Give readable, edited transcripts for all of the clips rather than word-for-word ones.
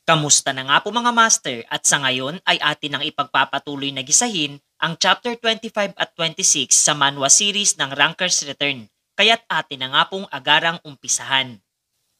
Kamusta na nga po mga master at sa ngayon ay atin ang ipagpapatuloy na gisahin ang Chapter 25 at 26 sa manhwa series ng Ranker's Return, kaya't atin na nga pong agarang umpisahan.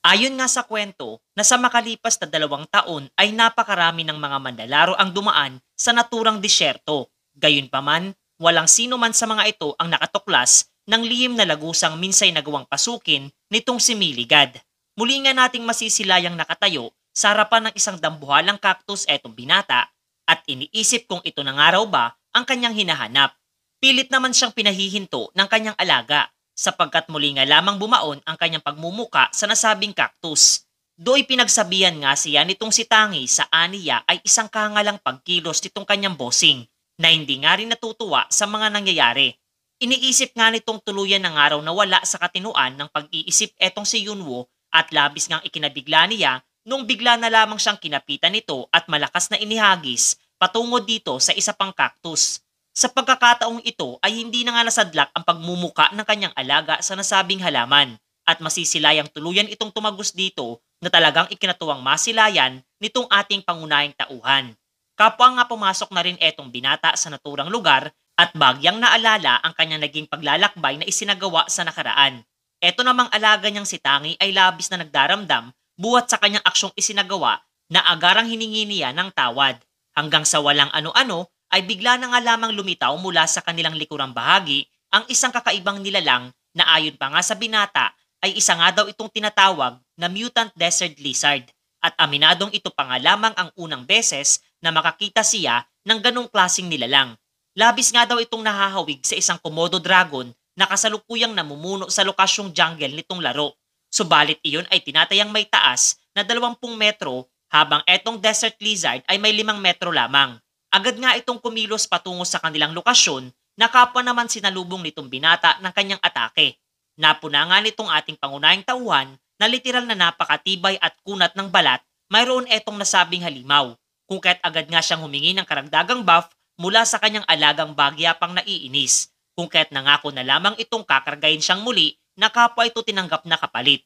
Ayon nga sa kwento na sa makalipas na 2 taon ay napakarami ng mga manlalaro ang dumaan sa naturang disyerto. Gayunpaman, walang sino man sa mga ito ang nakatuklas ng lihim na lagusang minsay nagawang pasukin nitong si Miligad. Muli nga nating masisilayang nakatayo sa harapan ng isang dambuhalang cactus etong binata at iniisip kung ito na nga raw ba ang kanyang hinahanap. Pilit naman siyang pinahihinto ng kanyang alaga sapagkat muli nga lamang bumaon ang kanyang pagmumuka sa nasabing cactus. Do'y pinagsabihan nga siya nitong si Tangi sa aniya ay isang kahangalang pagkilos nitong kanyang bossing na hindi nga rin natutuwa sa mga nangyayari. Iniisip nga nitong tuluyan ng araw na wala sa katinuan ng pag-iisip etong si Yunwo at labis ngang ikinabigla niya nung bigla na lamang siyang kinapitan nito at malakas na inihagis patungo dito sa isa pang cactus. Sa pagkakataong ito ay hindi na nga nasadlak ang pagmumuka ng kanyang alaga sa nasabing halaman at masisilayang tuluyan itong tumagos dito na talagang ikinatuwang masilayan nitong ating pangunahing tauhan. Kapwa nga pumasok na rin etong binata sa naturang lugar at bagyang naalala ang kanyang naging paglalakbay na isinagawa sa nakaraan. Eto namang alaga niyang si Tangi ay labis na nagdaramdam buhat sa kanyang aksyong isinagawa na agarang hiningi niya ng tawad. Hanggang sa walang ano-ano ay bigla na nga lamang lumitaw mula sa kanilang likurang bahagi ang isang kakaibang nilalang na ayon pa nga sa binata ay isa nga daw itong tinatawag na mutant desert lizard at aminadong ito pa nga lamang ang unang beses na makakita siya ng ganong klaseng nilalang. Labis nga daw itong nahahawig sa isang Komodo dragon na kasalukuyang namumuno sa lokasyong jungle nitong laro. Subalit iyon ay tinatayang may taas na 20 metro habang etong desert lizard ay may 5 metro lamang. Agad nga itong kumilos patungo sa kanilang lokasyon na kapwa naman sinalubong nitong binata ng kanyang atake. Napuna nga nitong ating pangunahing tauhan na literal na napakatibay at kunat ng balat, mayroon etong nasabing halimaw. Kung kaya't agad nga siyang humingi ng karagdagang buff mula sa kanyang alagang bagya pang naiinis. Kung kaya't nangako na lamang itong kakargayin siyang muli na kapwa ito tinanggap na kapalit.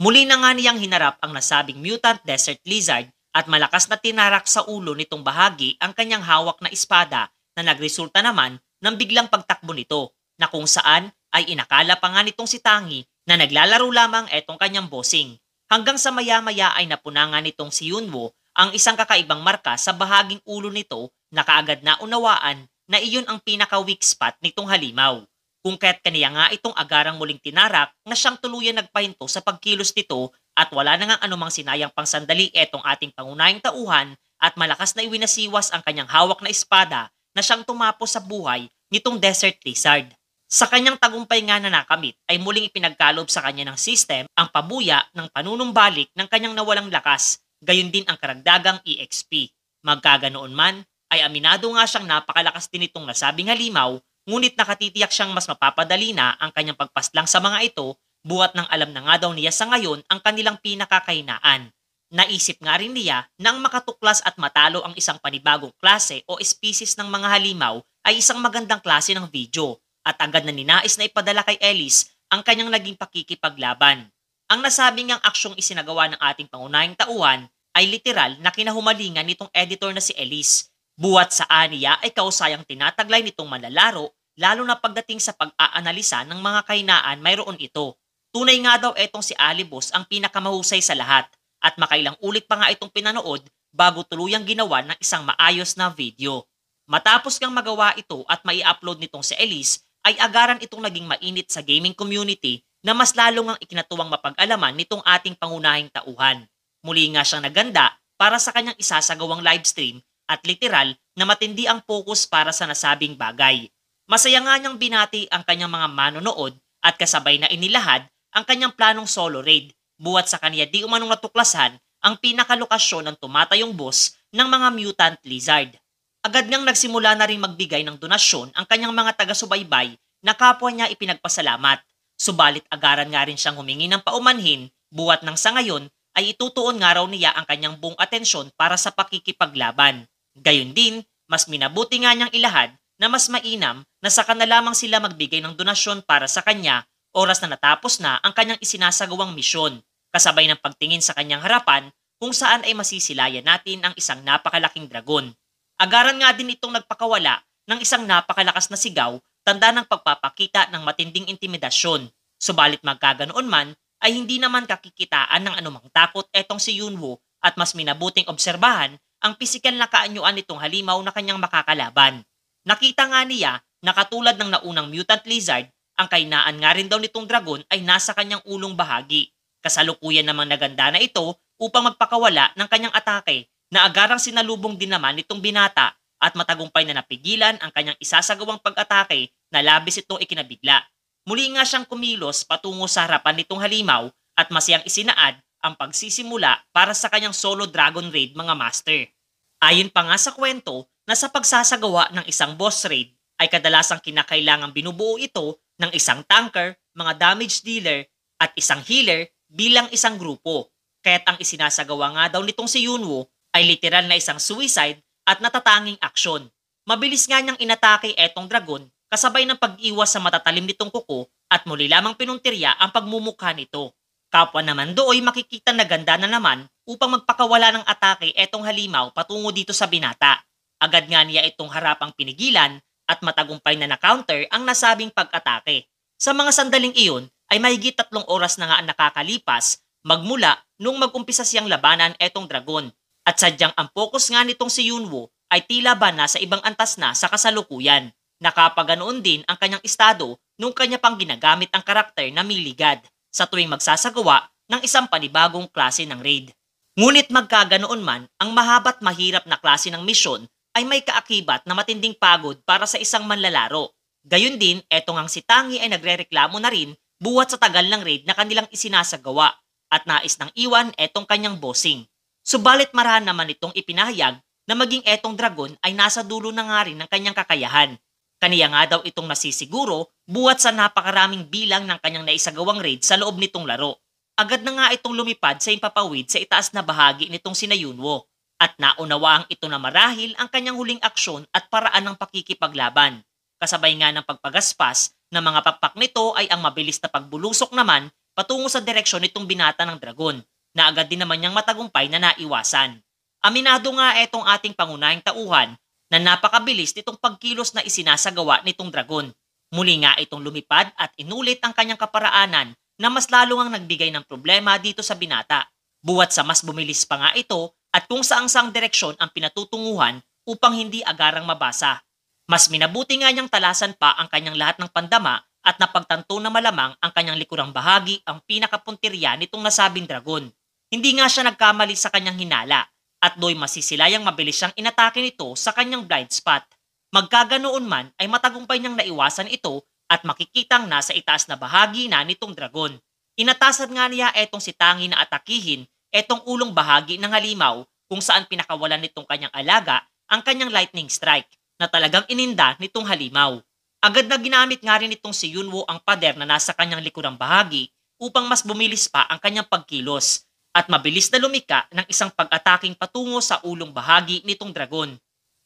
Muli na nga niyang hinarap ang nasabing mutant desert lizard at malakas na tinarak sa ulo nitong bahagi ang kanyang hawak na espada na nagresulta naman ng biglang pagtakbo nito na kung saan ay inakala pa nga nitong si Tangi na naglalaro lamang etong kanyang bossing. Hanggang sa maya-maya ay napuna nga nitong si Yunwo ang isang kakaibang marka sa bahaging ulo nito na kaagad na unawaan na iyon ang pinaka-weak spot nitong halimaw. Kung kaya't kaniya nga itong agarang muling tinarak na siyang tuluyan nagpahinto sa pagkilos nito at wala na nga anumang sinayang pang sandali etong ating pangunahing tauhan at malakas na iwinasiwas ang kanyang hawak na espada na siyang tumapos sa buhay nitong desert lizard. Sa kanyang tagumpay nga na nakamit ay muling ipinagkalob sa kanya ng system ang pabuya ng panunumbalik ng kanyang nawalang lakas, gayon din ang karagdagang EXP. Magkaganoon man ay aminado nga siyang napakalakas din itong nasabing halimaw, ngunit nakatitiyak siyang mas mapapadali na ang kanyang pagpaslang sa mga ito buhat ng alam na nga daw niya sa ngayon ang kanilang pinakakahinaan. Naisip nga rin niya na ang makatuklas at matalo ang isang panibagong klase o species ng mga halimaw ay isang magandang klase ng video at agad na ninais na ipadala kay Ellis ang kanyang naging pakikipaglaban. Ang nasabing ngang aksyong isinagawa ng ating pangunahing tauhan ay literal na kinahumalingan nitong editor na si Ellis. Buhat sa aniya ay kausayang tinataglay nitong manlalaro lalo na pagdating sa pag-aanalisa ng mga kahinaan mayroon ito. Tunay nga daw etong si Alibos ang pinakamahusay sa lahat at makailang ulit pa nga itong pinanood bago tuluyang ginawa ng isang maayos na video. Matapos kang magawa ito at mai-upload nitong si Elise ay agaran itong naging mainit sa gaming community na mas lalong ang ikinatuwang mapag-alaman nitong ating pangunahing tauhan. Muli nga siyang naganda para sa kanyang isasagawang livestream at literal na matindi ang focus para sa nasabing bagay. Masaya nga niyang binati ang kanyang mga manonood at kasabay na inilahad ang kanyang planong solo raid buhat sa kanya di umanong natuklasan ang pinakalokasyon ng tumatayong boss ng mga mutant lizard. Agad niyang nagsimula na rin magbigay ng donasyon ang kanyang mga taga-subaybay na kapwa niya ipinagpasalamat. Subalit agaran nga rin siyang humingi ng paumanhin buhat ng sa ngayon ay itutuon nga raw niya ang kanyang buong atensyon para sa pakikipaglaban. Gayon din, mas minabuti nga niyang ilahad na mas mainam na saka na lamang sila magbigay ng donasyon para sa kanya oras na natapos na ang kanyang isinasagawang misyon. Kasabay ng pagtingin sa kanyang harapan kung saan ay masisilayan natin ang isang napakalaking dragon. Agaran nga din itong nagpakawala ng isang napakalakas na sigaw, tanda ng pagpapakita ng matinding intimidasyon. Subalit magkaganoon man, ay hindi naman kakikitaan ng anumang takot etong si Yunwoo at mas minabuting obserbahan ang pisikal na kaanyuan nitong halimaw na kanyang makakalaban. Nakita nga niya na katulad ng naunang mutant lizard, ang kainaan nga rin daw nitong dragon ay nasa kanyang ulong bahagi. Kasalukuyan namang naganda na ito upang magpakawala ng kanyang atake na agarang sinalubong din naman nitong binata at matagumpay na napigilan ang kanyang isasagawang pag-atake na labis itong ikinabigla. Muli nga siyang kumilos patungo sa harapan nitong halimaw at masayang isinaad ang pagsisimula para sa kanyang solo dragon raid mga master. Ayon pa nga sa kwento na sa pagsasagawa ng isang boss raid ay kadalasang kinakailangang binubuo ito ng isang tanker, mga damage dealer at isang healer bilang isang grupo. Kaya't ang isinasagawa nga daw nitong si Yunwoo ay literal na isang suicide at natatanging aksyon. Mabilis nga niyang inatake etong dragon kasabay ng pag-iwas sa matatalim nitong kuko at muli lamang pinuntirya ang pagmumukha nito. Kapwa naman dooy makikita na ganda na naman upang magpakawala ng atake etong halimaw patungo dito sa binata. Agad nga niya itong harapang pinigilan at matagumpay na na-counter ang nasabing pag-atake. Sa mga sandaling iyon ay mahigit 3 oras na nga ang nakakalipas magmula nung mag-umpisa siyang labanan etong dragon. At sadyang ang focus nga nitong si Yunwoo ay tila ba nasa ibang antas na sa kasalukuyan. Nakapaganoon din ang kanyang estado nung kanya pang ginagamit ang karakter na Miligad sa tuwing magsasagawa ng isang panibagong klase ng raid. Ngunit magkaganoon man, ang mahaba't mahirap na klase ng misyon ay may kaakibat na matinding pagod para sa isang manlalaro. Gayun din, etong ang si Tangi ay nagrereklamo na rin buwat sa tagal ng raid na kanilang isinasagawa at nais nang iwan etong kanyang bossing. Subalit marahan naman itong ipinahayag na maging etong dragon ay nasa dulo na nga rin ng kanyang kakayahan. Kaniya nga daw itong nasisiguro buwat sa napakaraming bilang ng kanyang naisagawang raid sa loob nitong laro. Agad na nga itong lumipad sa impapawid sa itaas na bahagi nitong sina Yunwoo at naunawaang ito na marahil ang kanyang huling aksyon at paraan ng pakikipaglaban. Kasabay nga ng pagpagaspas na mga pakpak nito ay ang mabilis na pagbulusok naman patungo sa direksyon nitong binata ng dragon na agad din naman niyang matagumpay na naiwasan. Aminado nga etong ating pangunahing tauhan na napakabilis nitong pagkilos na isinasagawa nitong dragon. Muli nga itong lumipad at inulit ang kanyang kaparaanan na mas lalo ngang nagbigay ng problema dito sa binata. Buwat sa mas bumilis pa nga ito at kung saang-saang direksyon ang pinatutunguhan upang hindi agarang mabasa. Mas minabuti nga niyang talasan pa ang kanyang lahat ng pandama at napagtanto na malamang ang kanyang likurang bahagi ang pinakapuntirya nitong nasabing dragon. Hindi nga siya nagkamali sa kanyang hinala at do'y masisilayang mabilis siyang inatake nito sa kanyang blind spot. Magkaganoon man ay matagumpay niyang naiwasan ito at makikitang nasa itaas na bahagi na nitong dragon. Inatasan nga niya etong si Tangi na atakihin etong ulong bahagi ng halimaw kung saan pinakawalan nitong kanyang alaga ang kanyang lightning strike na talagang ininda nitong halimaw. Agad na ginamit nga rin itong si Yunwoo ang pader na nasa kanyang likurang bahagi upang mas bumilis pa ang kanyang pagkilos at mabilis na lumika ng isang pag-ataking patungo sa ulong bahagi nitong dragon.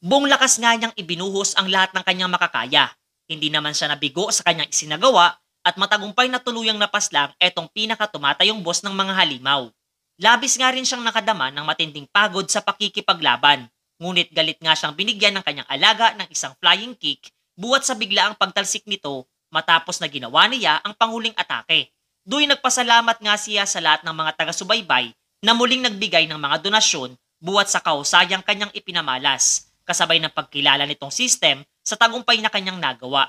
Buong lakas nga niyang ibinuhos ang lahat ng kanyang makakaya. Hindi naman siya nabigo sa kanyang isinagawa at matagumpay na tuluyang napaslang etong pinakatumatayong boss ng mga halimaw. Labis nga rin siyang nakadama ng matinding pagod sa pakikipaglaban. Ngunit galit nga siyang binigyan ng kanyang alaga ng isang flying kick buwat sa biglaang pagtalsik nito matapos na ginawa niya ang panghuling atake. Do'y nagpasalamat nga siya sa lahat ng mga taga-subaybay na muling nagbigay ng mga donasyon buwat sa kahusayang kanyang ipinamalas, kasabay ng pagkilala nitong system sa tagumpay na kanyang nagawa.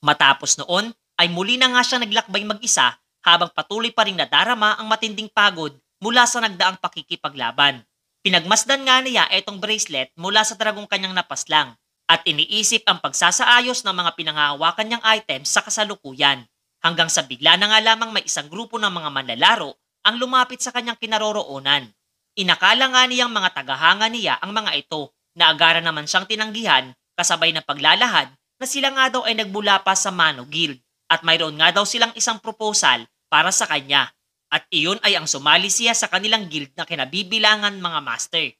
Matapos noon ay muli na nga siya naglakbay mag-isa habang patuloy pa rin nadarama ang matinding pagod mula sa nagdaang pakikipaglaban. Pinagmasdan nga niya etong bracelet mula sa dragong kanyang napaslang at iniisip ang pagsasaayos ng mga pinanghahawakan niyang items sa kasalukuyan. Hanggang sa bigla na nga lamang may isang grupo ng mga manlalaro ang lumapit sa kanyang kinaroroonan. Inakala nga niyang mga tagahanga niya ang mga ito na agara naman siyang tinanggihan kasabay ng paglalahad na sila nga daw ay nagbula pa sa Mano Guild at mayroon nga daw silang isang proposal para sa kanya. At iyon ay ang sumali siya sa kanilang guild na kinabibilangan mga master.